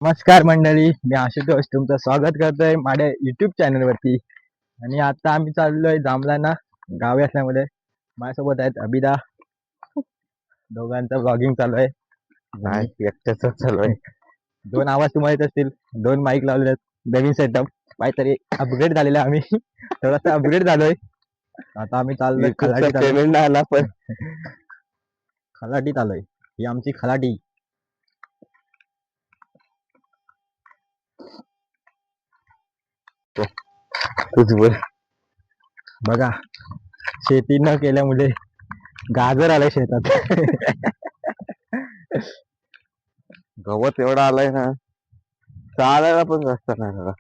नमस्कार मंडळी, मी आशुतोष तुमचं स्वागत करतोय माझ्या युट्यूब चॅनल वरती. आणि आता आम्ही चाललोय जांभळांना गावी असल्यामुळे. माझ्यासोबत आहेत अभिदा, दोघांचं ब्लॉगिंग चालू आहे. आणि नाही एकट्याच चालू आहे. दोन आवाज तुम्हाला येत असतील, दोन माईक लावले आहेत, नवीन सेटअप काहीतरी अपग्रेड झालेला आम्ही. थोडासा अपग्रेड झालोय. आता आम्ही चाललोय युट्यूबचा खलाटीत आलोय. पेमेंट आला पण खलाटीत आलोय, ही आमची खलाटी. तुझ बोल. बघा, शेती न केल्यामुळे गाजर आलंय शेतात. गवत एवढा आलाय ना, चालायला पण रस्ता नाही मला.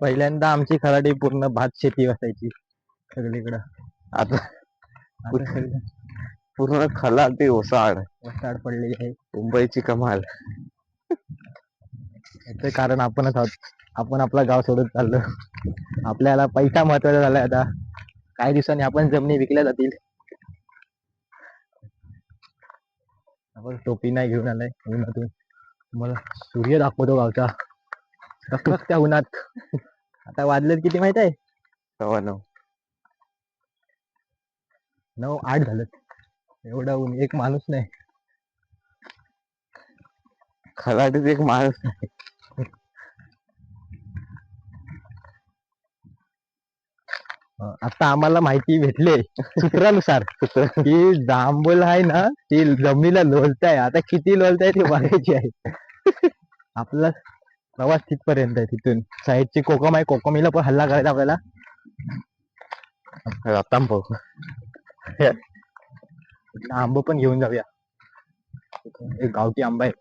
पहिल्यांदा आमची खराडी पूर्ण भात शेती असायची सगळीकडं. आता आता सगळं पूर्ण खलाटी ओसाड, वसाड पडलेली आहे. मुंबईची कमाल. याचं कारण आपणच आहोत. आपण आपला गाव सोडून चाललो. आपल्याला पैसा महत्वाचा झालाय आता. काही दिवसांनी आपण जमिनी विकल्या जातील. आपण टोपी नाही घेऊन आलाय उन्हातून. तुम्हाला सूर्य दाखवतो गावचा त्या उन्हात. आता वाजलेत किती माहित आहे? 9:15. 9:08 झालं. एवढा ऊन, एक माणूस नाही. खलाटीत एक माणूस नाही. आता आम्हाला माहिती भेटले सूत्रानुसार की जांभूळ आहे ना, ती जमिनीला लोळताय. आता किती लोळताय ते बघायची आहे. आपला प्रवास तिथपर्यंत आहे. तिथून साईडची कोकम आहे, कोकमीला पण हल्ला करायचा आपल्याला. रतांबो आंबो पण घेऊन जाऊया. एक गावठी आंबा आहे.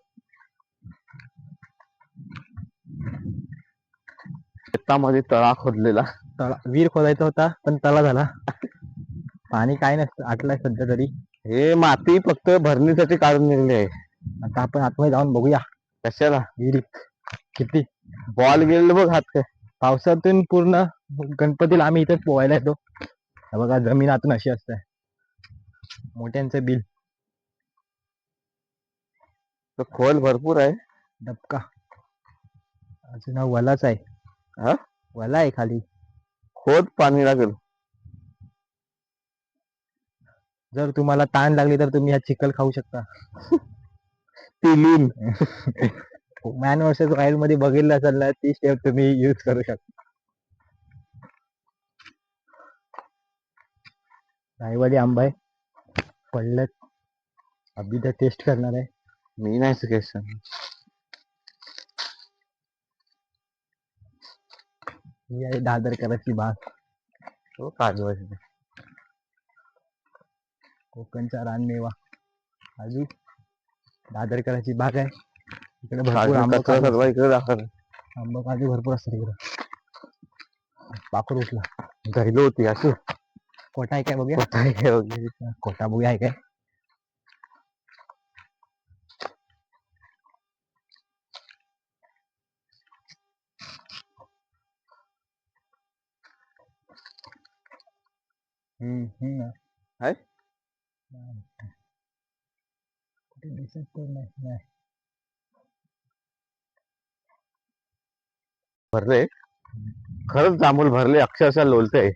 शेतामध्ये तळा खोदलेला. विहीर खोदायचा होता पण तळा झाला. पाणी काय नसतं, आटलाय सध्या तरी. हे माती फक्त भरणीसाठी काढून निघली आहे. आता आपण आतमध्ये जाऊन बघूया कशाला विहिरीत किती बॉल गेलेलं बघ हात काय. पावसातून पूर्ण गणपतीला आम्ही इथे पोहायला येतो. हे बघा, जमीन आतून अशी असते. मोठ्यांचं बिल तर खोल भरपूर आहे. डबका अजून हा वलाच आहे. हा, वला आहे खाली. खोद पाणी लागेल. जर तुम्हाला ताण लागली तर तुम्ही हा चिखल खाऊ शकता. तिलून मॅन वर्सेस वाईल्ड मध्ये बघितलं असेल ना, ती स्टेप तुम्ही यूज करू शकता. रायवाडी आंबा आहे, पडलं. अभि तर टेस्ट करणार आहे. मी नाही सगळं. ही आहे दादरकराची बाग. हो काजवाची. कोकणचा रानमेवा अजून दादरकराची बाग आहे. इकडे भरपूर काजू आंबा कचरा काजू सर्व असतात. इकडे दाखल. आंबा काजू भरपूर असतात इकडे. पाखर उठला. घायलो होती अशी. कोटा आहे काय बघूया. कोटा आहे काय बघूया. कोटा बघूया आहे काय. आहे कुठे दिसत तर नाही. भरले खरंच जांभूळ भरले, अक्षरशः लोलते.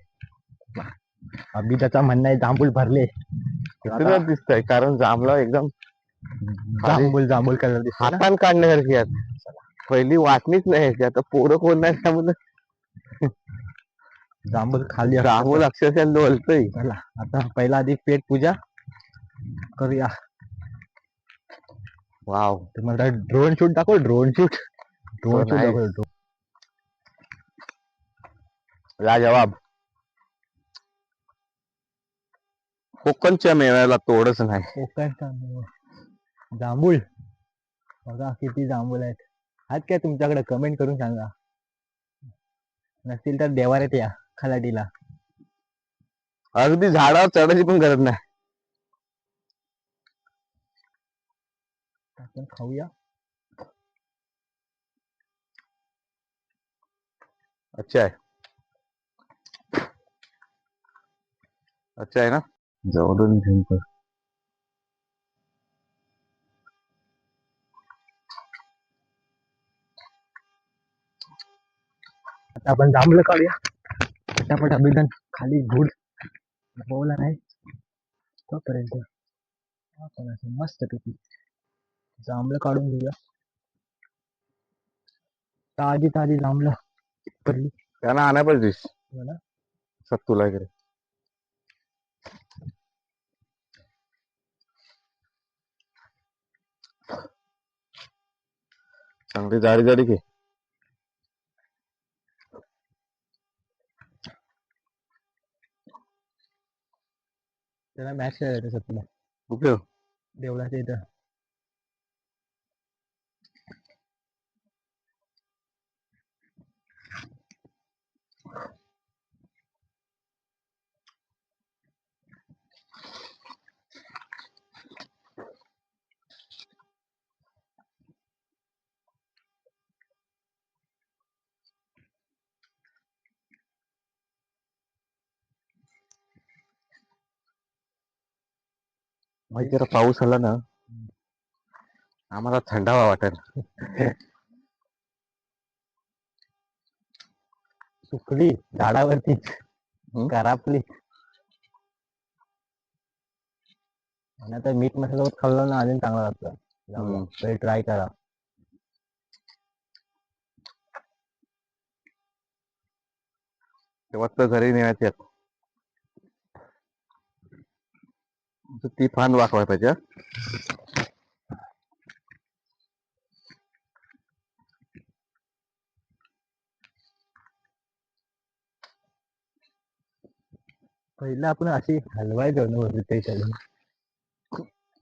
अभि त्याचा म्हणणं आहे जांभूळ भरले. किती दिसतंय, कारण जांभळा एकदम जांभूळ कलर दिसतो ना. हातान काढण्यासारखी आहेत. पहिली वाटणीच नाही की आता पोरं कोण नाही त्यामुळे जांभूळ खाली जांभूळ अक्षरशः लोलतय. चला आता पहिला आधी पेट पूजा करूया. वाव, तुम्हाला ड्रोन शूट दाखव. ड्रोन शूट नाही दाखव. लाजवाब. कोकणच्या मेव्याला तोडच नाही. कोकणचा जांभूळ बघा किती जांभूळ आहेत काय तुमच्याकडे? कमेंट करून सांगा. नसतील तर देवाऱ्यात या खलाटीला. अगदी झाडावर चढायची पण गरज नाही. आपण खाऊया. अच्छा आहे, अच्छा आहे ना. जवळून घेऊन आपण जांभळं काढूया पटापट अभिदान खाली घुड बोला नाही तोपर्यंत आपण असं मस्त पैकी जांभळं काढून घेऊया. ताजी ताजी जांभळं पडली त्यांना आणाय पाहिजेस ना. सत्तूला वगैरे. चांगली जाडी जाडी घे. त्याला मॅच खेळायचं सत्तूला उपयोग देवळाच्या इथं. माहिती जरा पाऊस आला ना आम्हाला थंडावा वाटेल. सुकली झाडावरतीच हम्म. करापली. आणि आता मीठ मसाल्यावर खाल्लं ना अजून चांगला लागतं. हम्म. तरी ट्राय करा. तेव्हा तर घरी नेण्यात येत ती फान वाकवाय पाहिजे. पहिला आपण अशी हलवायचो ना वरती ते चढून.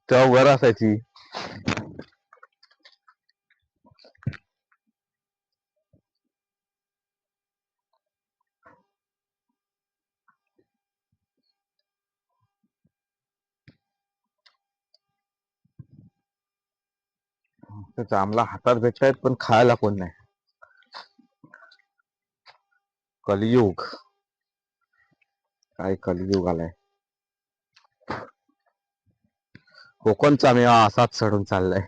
तेव्हा वर असायची. ते जांभळा हातात भेटतायत पण खायला कोण नाही. कलियुग काय कलियुग आलाय. कोकणचा मेवा असाच चढून चाललाय.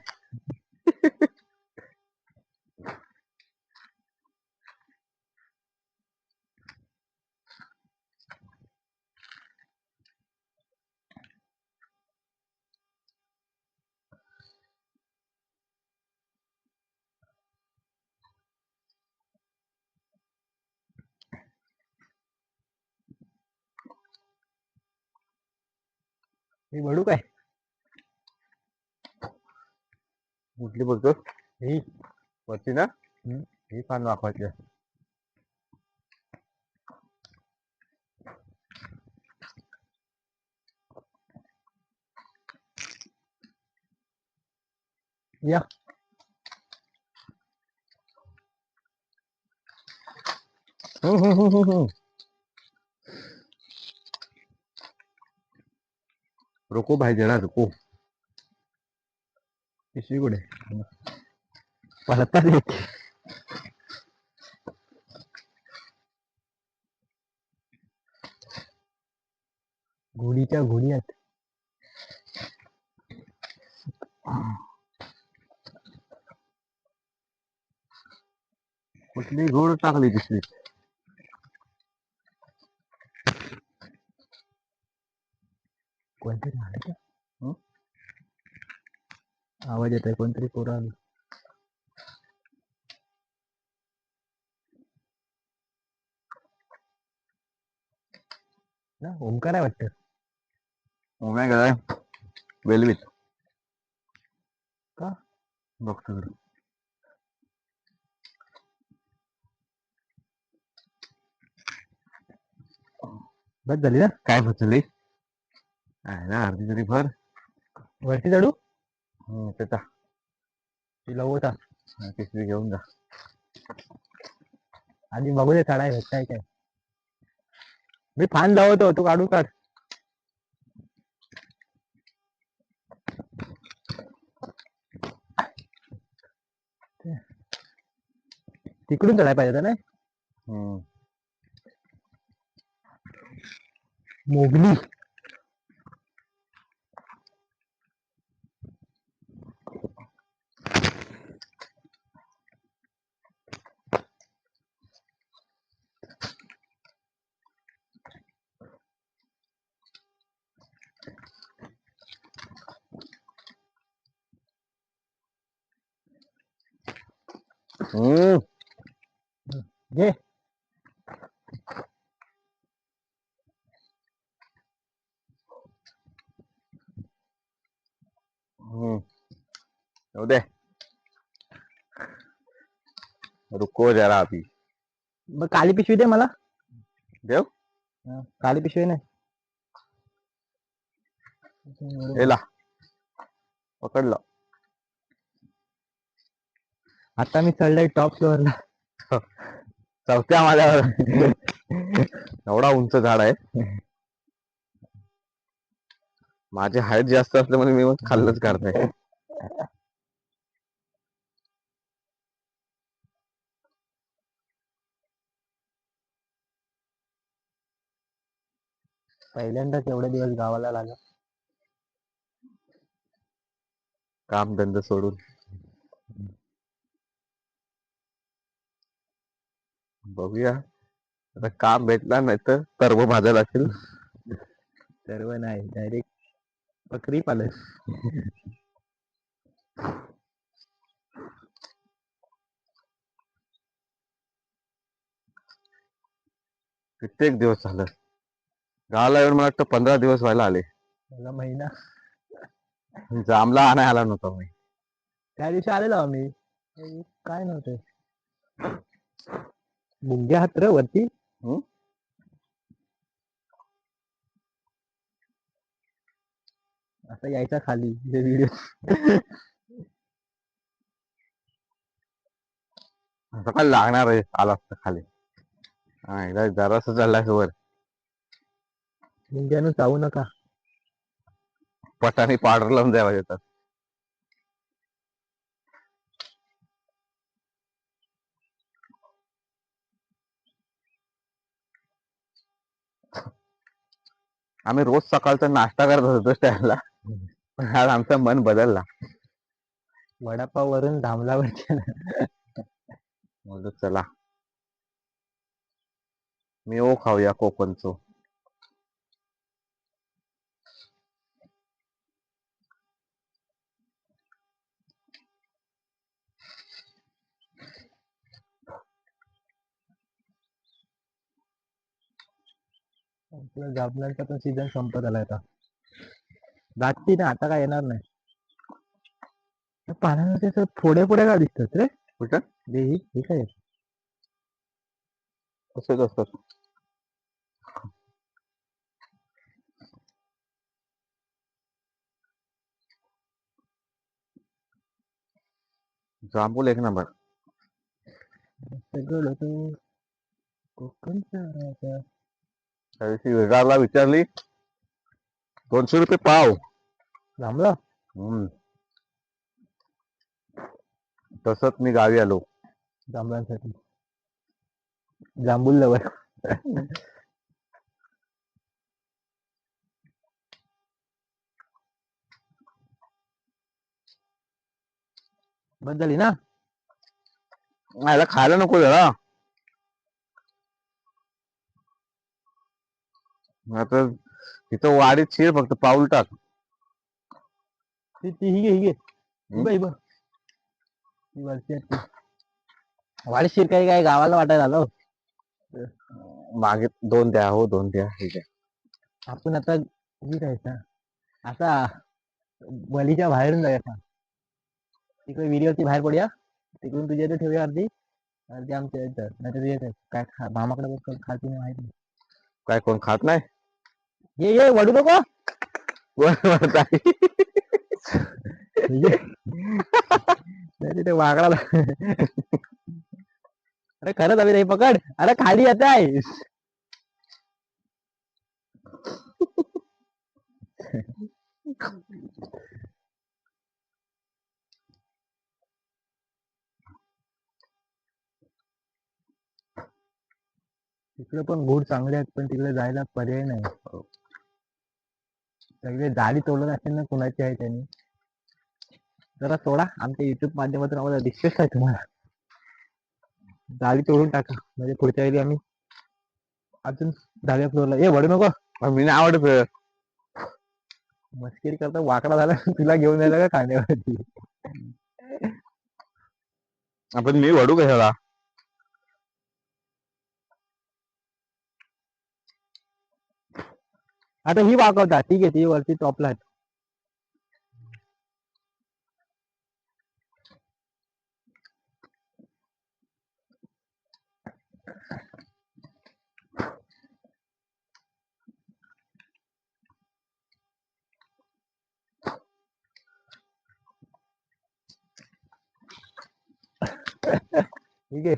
मी म्हणू काय कुठली बोलतो ही वरती ना ही पान वाकवायची. या रुको भाई जरा रुको. पिशवी कुठे पळतात येते. घोडीच्या घोडी आहेत. कुठली घोड टाकली पिशवी. कोणतरी आलं का? आवाज येत आहे कोणतरी पोरं आलं. ना ओंकार आहे वाटतं. ओम्या गेलाय वेलवीत. का बघतो जरा. बस झाली ना काय बसली आहे ना अर्धी तरी भर. वरती चढू त्याचा तिला होता पिशवी घेऊन जा. आधी बघू दे चढाय भेटताय काय. मी फान धावतो तू काढू काढ. तिकडून चढाय पाहिजे होतं ना मोगली. हम्म. घे. हम्म. जाऊ दे. रुको जरा अभी. मग काली पिशवी दे मला. देव काली पिशवी नाही. हेला पकडलं. आता मी चढलोय टॉप फ्लोअरला. चौथ्या माझ्यावर एवढा उंच झाड आहे. माझी हाईट जास्त असल्यामुळे मी मग खाल्लंच काढतोय. पहिल्यांदाच एवढे दिवस गावाला लागला. काम धंदा सोडून बघूया आता काम भेटणार नाही तर सर्व भाजायला लागतील. सर्व नाही डायरेक्ट बकरी पालन. कित्येक दिवस झालं गावाला येऊन मला वाटतं 15 दिवस व्हायला आले. मला महिना. जांभला आणाय आला नव्हता मी. त्या दिवशी आलेलो आम्ही. काय नव्हते मुंग्या हात रे वरती. हम्म? असं यायचा खाली व्हिडिओ. सकाळ लागणार आहे आला असता खाली. हा एकदा जरास चाललाय वर. मुंग्यानं चावू नका. पटाने पावडर लावून द्यावा येतात. आम्ही रोज सकाळचा नाश्ता करत होतो स्टँडला. पण आज आमचं मन बदलला. वडापाव वरून धामलावर म्हणलं चला मी ओ खाऊया कोकणचो. आपला जांभळांचा पण सीझन संपत आलाय आता. जाती ना आता काय येणार नाही. त्या पानामध्ये असं फोड्या फोड्या का दिसतात रे. कुठं हे काय तसेच असतात. जांभूल एक नंबर. सगळं लोक कोकणचं राहतात. त्या दिवशी विरारला विचारली 200 रुपये पाव. जांभळं हम्म. तसंच मी गावी आलो. जांभळांसाठी जांभूल लवर. बस झाली ना. याला खायला नको जरा. आता तिथं वाडीत शिर फक्त पाऊल टाक. ती ही घे ही घे. ही बघ ती वरची आहे ती. वाडी शिरकाई काय गावाला वाटायला आलो. मागे 2 द्या हो 2 द्या ठीक आहे. आपण आता ही राहायचा आता वलीच्या बाहेरून जायचा. तिकडे विहिरीवरती बाहेर पडूया. तिकडून तुझ्या इथे ठेवूया अर्धी अर्धी आमच्या इथं नाहीतर येत काय मामाकडे बघ खाती नाही माहिती. काय कोण खात नाही. ये वडू नको. तिथे वागळा. अरे खरंच अभि नाही पकड. अरे खाली येत आहे. तिकडे पण घोड चांगले आहेत पण तिकडे जायला पर्याय नाही. सगळे जाळी तोडत असेल ना कुणाची आहे त्यांनी. जरा सोडा आमच्या युट्यूब माध्यमातून आम्हाला रिक्वेस्ट आहे तुम्हाला. जाळी तोडून टाका म्हणजे पुढच्या वेळी आम्ही अजून 10व्या फ्लोअरला. ये वडू नको. मी नाही आवडत. मस्करी करता वाकडा झाला तुला घेऊन यायला का खाण्यावरती. आपण मी वडू कशाला. आता ही वाकवता ठीक आहे, ती वरती टॉपला आहेत. ठीक आहे.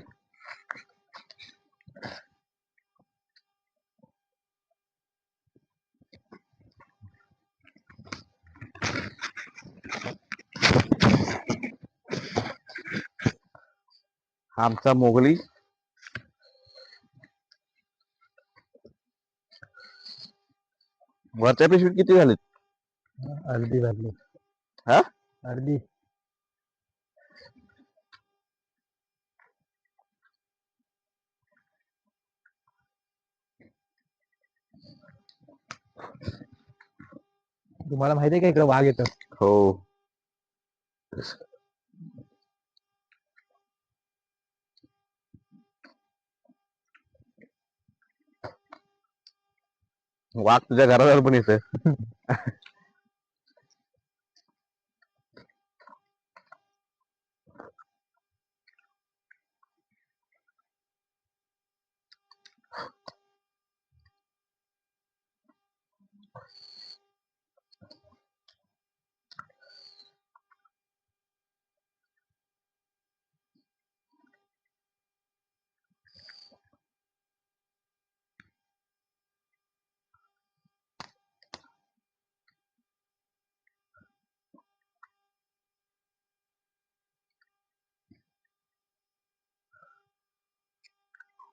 आमचा मोगली वरच्या पिशवीत किती झालेत. अर्धी भरली. हा अर्धी. तुम्हाला माहिती आहे का इकडे वाघ येतं. हो. वाघ तुझ्या घराजवळ पण येतं.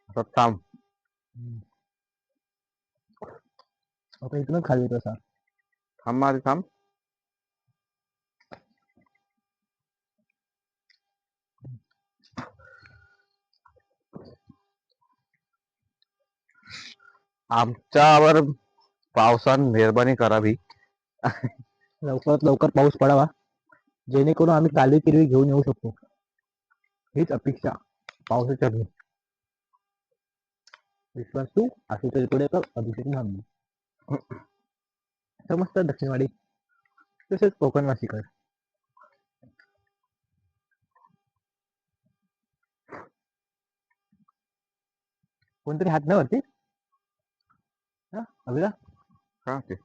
आता थांब. आता इकडून खाली येतो असा. थांब माझे थांब. आमच्यावर पावसानं मेहरबानी करावी. लवकरात लवकर पाऊस पडावा, जेणेकरून आम्ही काली किरवी घेऊन येऊ शकतो. हीच अपेक्षा पावसाच्या घरी. विश्वास तू असू तरी पुढे कर, अभिषेक मानू. समजतं दक्षिणवाडी तसेच कोकणवासी कर. कोणतरी हात नाही वरती. अभिला का ते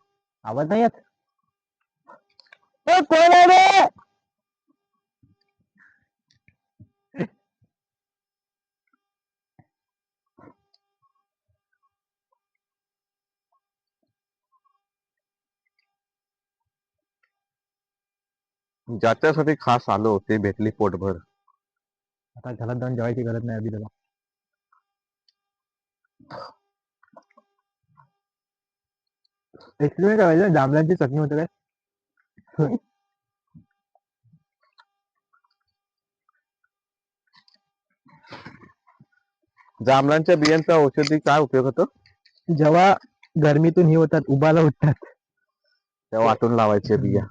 आवाज नाही येत. कोण आहे रे? ज्याच्यासाठी खास आलो ते भेटली पोटभर. आता घरात जाऊन जेवायची गरज नाही अभिला. एक्सपिरियन्स करायचं जांभळांची चटणी होते काय. जांभळांच्या बियांचा औषधी काय उपयोग होतो. जेव्हा गरमीतून हे होतात, उभाला उठतात, त्या वाटून लावायच्या बिया.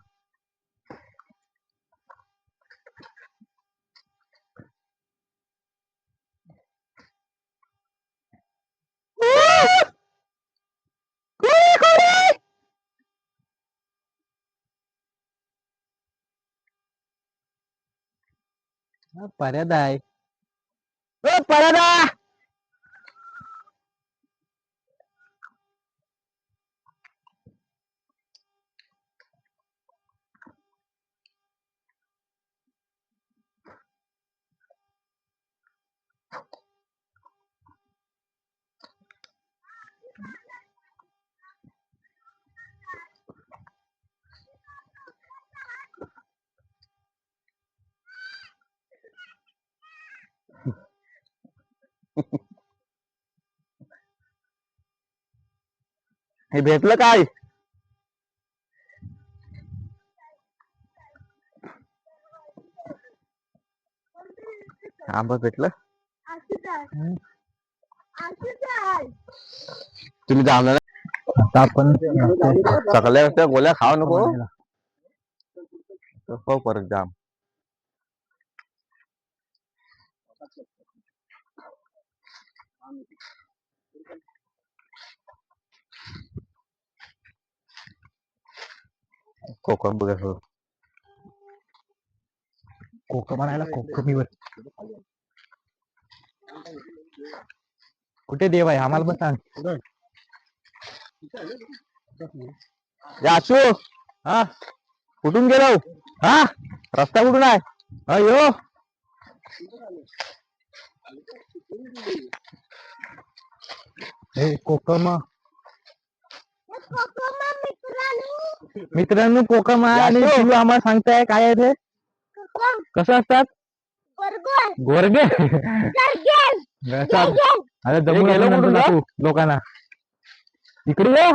पर्याद आहे. पर्यादा हे भेटलं काय. आंबा भेटलं. तुम्ही जाणार आता आपण सगळ्या गोळ्या खाऊ नको. हो परत जाम. कोकम बघा हो. कोकम म्हणायला कोकमीवर कुठे देव आहे आम्हाला पण सांग. यासू हा कुठून गेलो? हा रस्ता कुठून आहे? अयो हे कोकम मित्रांनो कोकम आहे आणि यासू. पिलू आम्हाला सांगताय काय आहे ते कसं असतात गोरगे अरे गेलो कुठून रे? लोकांना इकडे ये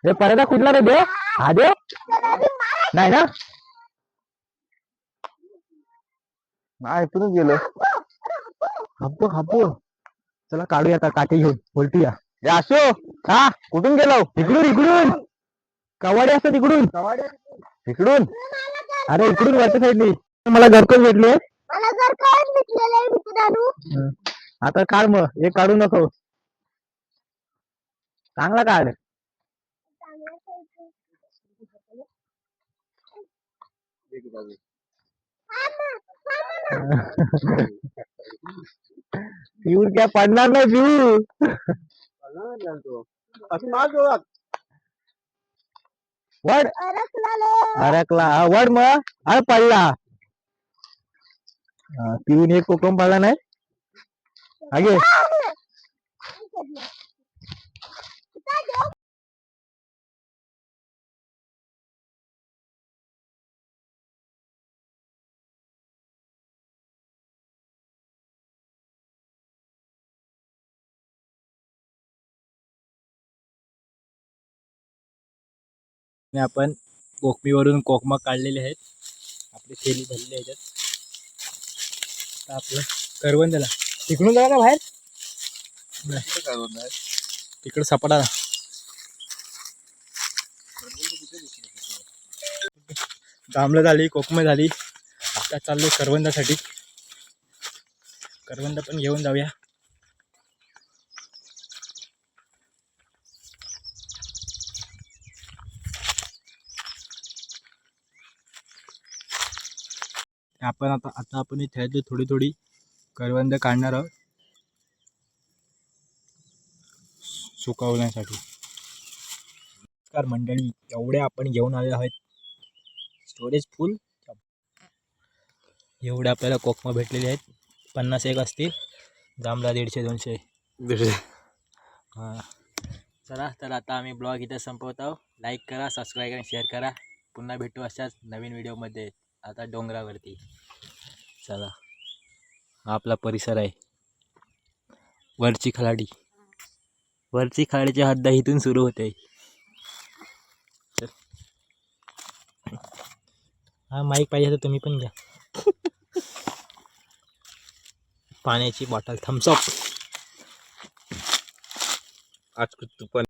हे पर्यटक कुठला रे देव हा देव नाही ना इथूनच गेलो. हप्पो हप्पो चला काढूया आता काठी घेऊन उलटूया. यासू हा कुठून गेलो? इकडून इकडून कवाडे असतात इकडून इकडून अरे इकडून वरच्या साईडनी मला घरकोच भेटले आता काढ मग हे काढू नको चांगला काढ पिऊन काय पडणार नाही पिऊ वड अडकला हा, वड मग हा पडला पिऊन एक कोकम पडला नाही आगे आपण कोकमीवरून कोकमा काढलेले आहेत आपली थैली भरली आहे आपलं करवंदाला तिकडून जा ना बाहेर तिकडे सपाटा जांभळं झाली कोकम झाली आता चाललोय करवंदासाठी करवंद पण घेऊन जाऊया आपण आता आपण इथे थोडी थोडी करवंद काढणार आहोत सुकवण्यासाठी. नमस्कार मंडळी एवढे आपण घेऊन आले आहोत स्टोरेज फुल एवढे आपल्याला कोकमा भेटलेले आहेत 50 असतील जांभळा 150-200 हां चला तर आता आम्ही ब्लॉग इथे संपवत आहोत. लाईक करा सबस्क्राईब आणि शेअर करा. पुन्हा भेटू अशाच नवीन व्हिडिओमध्ये आता डोंगरावरती. चला हा आपला परिसर आहे वरची खलाडीची हद्द इथून सुरू होते. हा माईक पाहिजे तर तुम्ही पण घ्या. पाण्याची बॉटल थम्सअप आज तू पण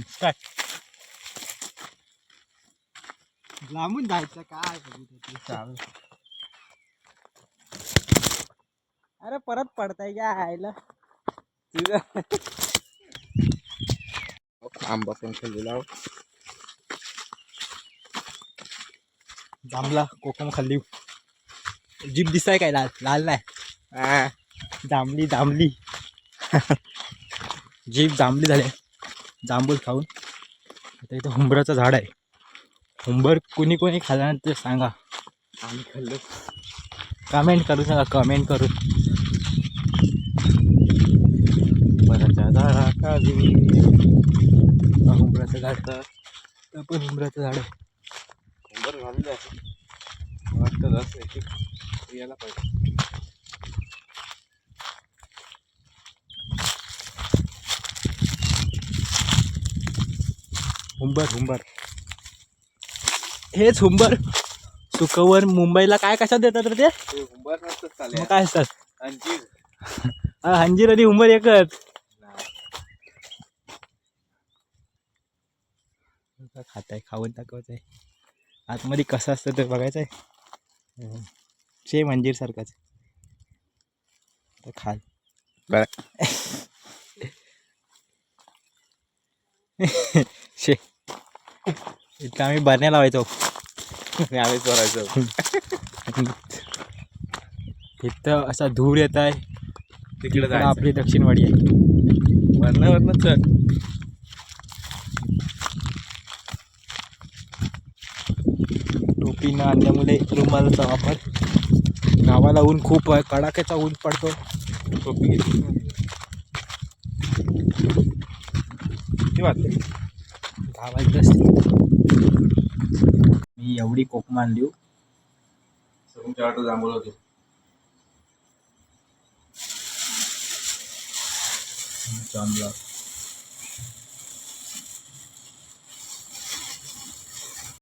स्टार्ट. लांबून जायचं काय अरे परत पडताय का आयला तुझं आंबा पण खाल्लेला जांभला कोकम खाल्ली जीभ दिसाय काय लाल लाल नाही जांभली जीभ जांभली झाले जांभूळ खाऊन. आता इथं हुंबराचं झाड आहे. हुंबर कोणी खाल्ला ते सांगा आम्ही खाल्लो कमेंट करू सांगा कमेंट करून. हुंबराच्या झाडाखाली हुंबराचं झाड तर पण हुंबराचं झाड आहे. बरं झालेलं आहे वाटतं असं यायला पाहिजे. हुंबर हेच हुंबर सुकवर मुंबईला काय कशात देतात रे ते हुंबर नसतं चालेल मग काय असतात अंजीर अंजीर आणि हुंबर एकच खात आहे, खाऊन दाखवत आहे. आतमध्ये कसं असतं ते बघायचं आहे. सेम अंजीर सारखाच. तर खाल शे इथं आम्ही बरण्या लावायचो. आम्ही चोरायचो. इथं असा धूर येत आहे. तिकडे तिकडं जायचं. आपली दक्षिणवाडी आहे. वरनं चल. टोपी न आणल्यामुळे रुमालाचा वापर. गावाला ऊन खूप आहे, कडाक्याचा ऊन पडतो. टोपी घेतली. किती वाजले? 10 वाजले असतील. मी एवढी कोकमा आणली हो. तुमच्या वाटत जांभूळ होते. John block